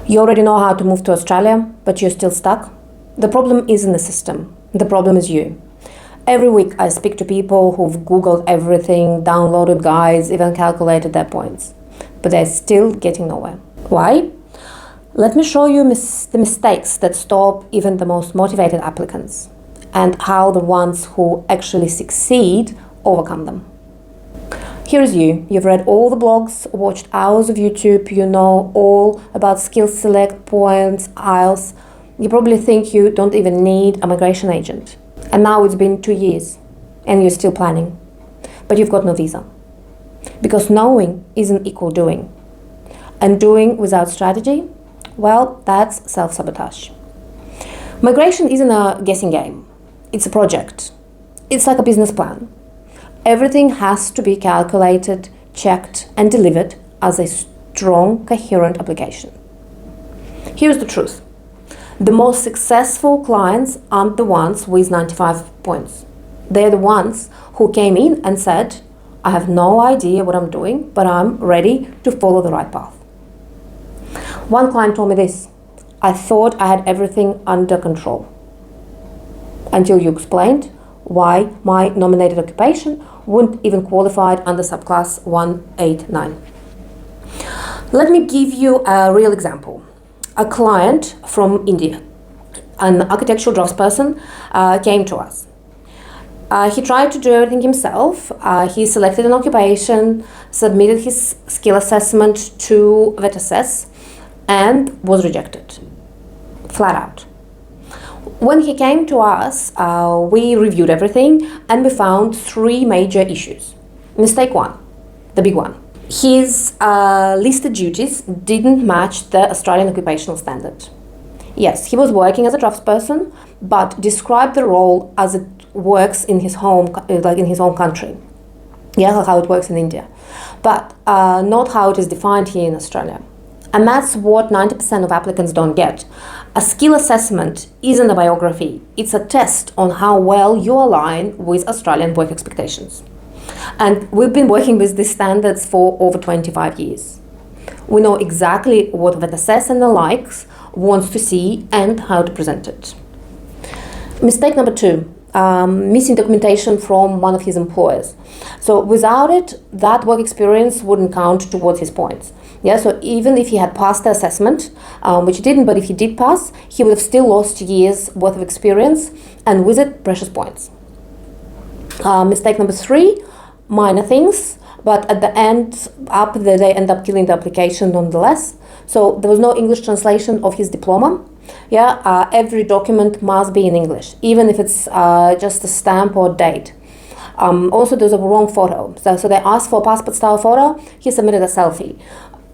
You already know how to move to Australia, but you're still stuck? The problem isn't the system. The problem is you. Every week I speak to people who've Googled everything, downloaded guides, even calculated their points. But they're still getting nowhere. Why? Let me show you the mistakes that stop even the most motivated applicants, and how the ones who actually succeed overcome them. Here's you. You've read all the blogs, watched hours of YouTube, you know all about skills select, points, IELTS. You probably think you don't even need a migration agent. And now it's been 2 years and you're still planning. But you've got no visa. Because knowing isn't equal doing. And doing without strategy, well, that's self-sabotage. Migration isn't a guessing game. It's a project. It's like a business plan. Everything has to be calculated, checked, and delivered as a strong, coherent application. Here's the truth. The most successful clients aren't the ones with 95 points. They're the ones who came in and said, I have no idea what I'm doing, but I'm ready to follow the right path. One client told me this: I thought I had everything under control. Until you explained why my nominated occupation wouldn't even qualify under subclass 189. Let me give you a real example. A client from India, an architectural draftsperson, came to us. He tried to do everything himself. He selected an occupation, submitted his skill assessment to VetAssess, and was rejected, flat out. When he came to us, we reviewed everything and we found 3 major issues. Mistake 1, the big one. His listed duties didn't match the Australian occupational standard. Yes, he was working as a draftsperson, but described the role as it works in his home, like in his own country. Yeah, how it works in India, but not how it is defined here in Australia. And that's what 90% of applicants don't get. A skill assessment isn't a biography. It's a test on how well you align with Australian work expectations. And we've been working with these standards for over 25 years. We know exactly what VetAssess and the likes wants to see and how to present it. Mistake number 2, missing documentation from one of his employers. So without it, that work experience wouldn't count towards his points. Yeah, so even if he had passed the assessment, which he didn't, but if he did pass, he would have still lost years worth of experience, and with it, precious points. Mistake number 3, minor things, but at the end, they end up killing the application nonetheless. So there was no English translation of his diploma. Yeah, every document must be in English, even if it's just a stamp or date. Also, there's a wrong photo. So they asked for a passport style photo, he submitted a selfie.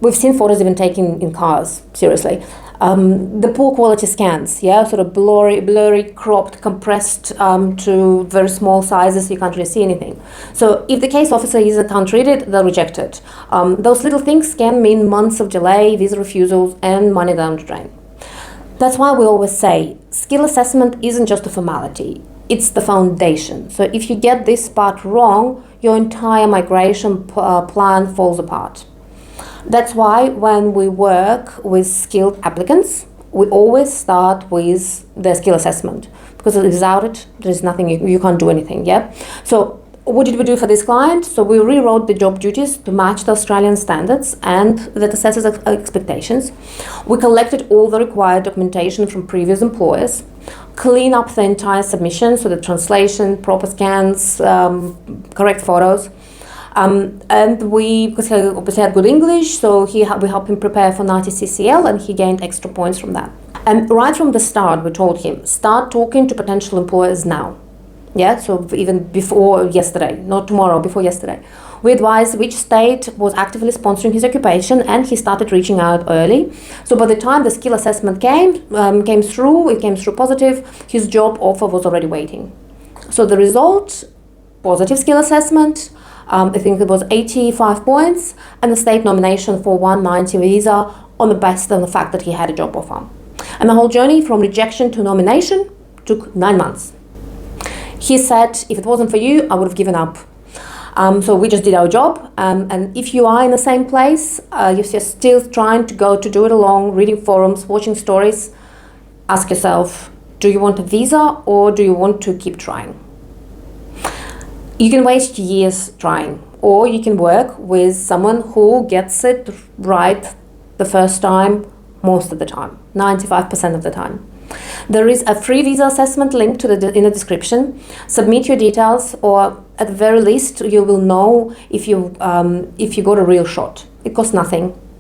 We've seen photos even taken in cars, seriously. The poor quality scans, yeah, sort of blurry, cropped, compressed to very small sizes, so you can't really see anything. So if the case officer can't read it, they'll reject it. Those little things can mean months of delay, visa refusals, and money down the drain. That's why we always say, skill assessment isn't just a formality, it's the foundation. So if you get this part wrong, your entire migration plan falls apart. That's why when we work with skilled applicants, we always start with the skill assessment, because without it, there's nothing, you can't do anything, yeah? So what did we do for this client? So we rewrote the job duties to match the Australian standards and the assessor's expectations. We collected all the required documentation from previous employers, clean up the entire submission, so the translation, proper scans, correct photos. And because he obviously had good English, so we helped him prepare for 90 CCL, and he gained extra points from that. And right from the start, we told him, start talking to potential employers now. Yeah, so even before yesterday, not tomorrow, before yesterday. We advised which state was actively sponsoring his occupation, and he started reaching out early. So by the time the skill assessment came through positive, his job offer was already waiting. So the result, positive skill assessment, I think it was 85 points, and the state nomination for 190 visa on the basis of the fact that he had a job offer. And the whole journey from rejection to nomination took 9 months. He said, if it wasn't for you, I would have given up. So we just did our job, and if you are in the same place, you're still trying to go to do it alone, reading forums, watching stories, ask yourself, do you want a visa or do you want to keep trying? You can waste years trying, or you can work with someone who gets it right the first time, most of the time, 95% of the time. There is a free visa assessment link to in the description. Submit your details, or at the very least, you will know if you got a real shot. It costs nothing.